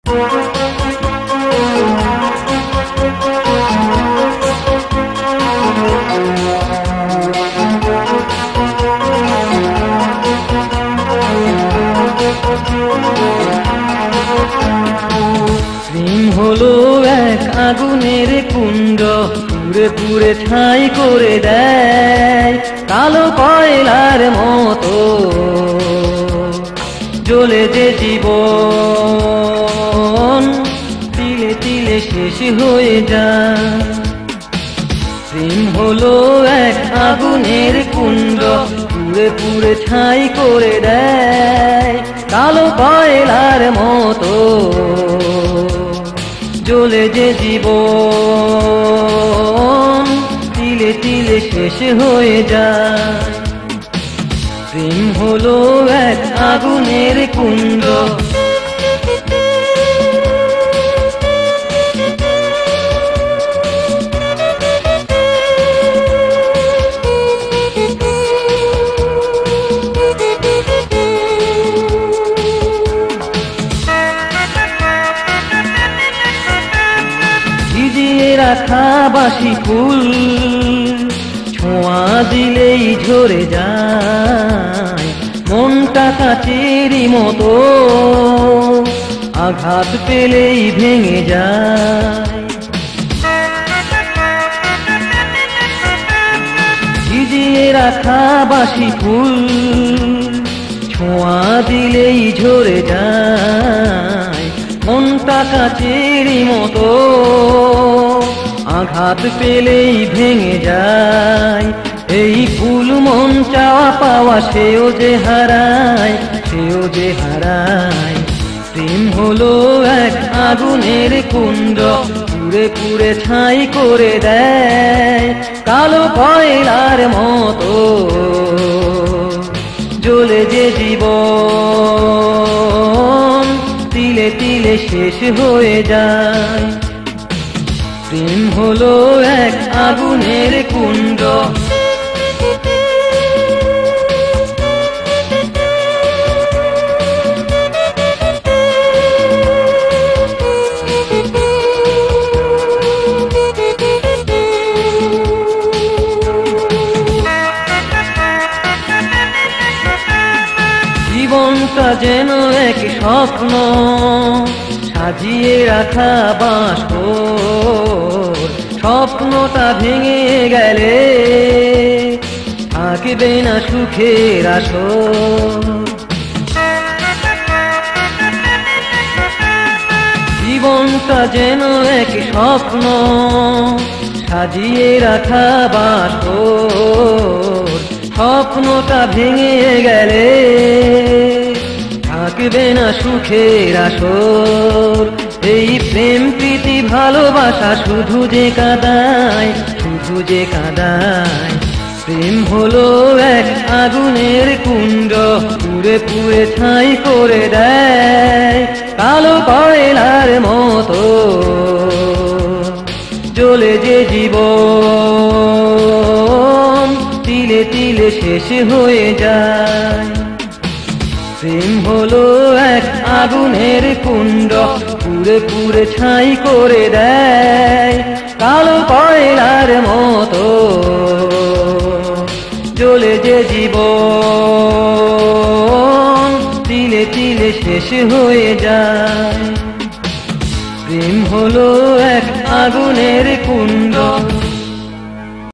প্রেম হলো এক আগুনের কুণ্ড, পুড়ে পুড়ে ছাই করে দেয়, কালো কয়লার মতো জ্বলে যে জীবন তিলে তিলে শেষ হয়ে যায়। প্রেম হলো এক আগুনের কুণ্ড, পুড়ে পুড়ে ছাই করে দেয়, কালো কয়লার মতো জ্বলে যে জীবন তিলে তিলে শেষ হয়ে যায়। প্রেম হলো এক আগুনের কুণ্ড। ভিজিয়ে রাখা বাসি ফুল ছোঁয়া দিলেই ঝরে যায়, মনটা কাচেরই মতো আঘাত পেলেই ভেঙে যায়। ভিজিয়ে রাখা বাসি ফুল ছোঁয়া দিলেই ঝরে যায়, মনটা কাচেরই মতো আঘাত পেলেই ভেঙে যায়। এই ফুল মন চাওয়া পাওয়া সেও যে হারায়, সেও যে হারায়। প্রেম হলো এক আগুনের কুণ্ড, পুড়ে পুড়ে ছাই করে দেয়, কালো কয়লার মতো জ্বলে যে জীবন তিলে তিলে শেষ হয়ে যায়। প্রেম হলো এক আগুনের কুণ্ড। জীবনটা যেন এক স্বপ্ন, সাজিয়ে রাখা বাঁশর, স্বপ্নটা ভেঙে গেলে থাকবে না সুখের আসর। জীবনটা যেন এক স্বপ্ন, সাজিয়ে রাখা বাঁশর, স্বপ্নটা ভেঙে গেলে থাকবে না সুখের আসর। এই প্রেম প্রীতি ভালোবাসা শুধু যে কাঁদায়, শুধু যে কাঁদায়। প্রেম হলো এক আগুনের কুণ্ড, পুড়ে পুড়ে ছাই করে দেয়, কালো কয়লার মতো জ্বলে যে জীবন তিলে তিলে শেষ হয়ে যায়। প্রেম হলো এক আগুনের কুণ্ড, পুড়ে পুড়ে ছাই করে দেয়, কালো কয়লার মতো জ্বলে যে জীবন তিলে তিলে শেষ হয়ে যায়। প্রেম হলো এক আগুনের কুণ্ড।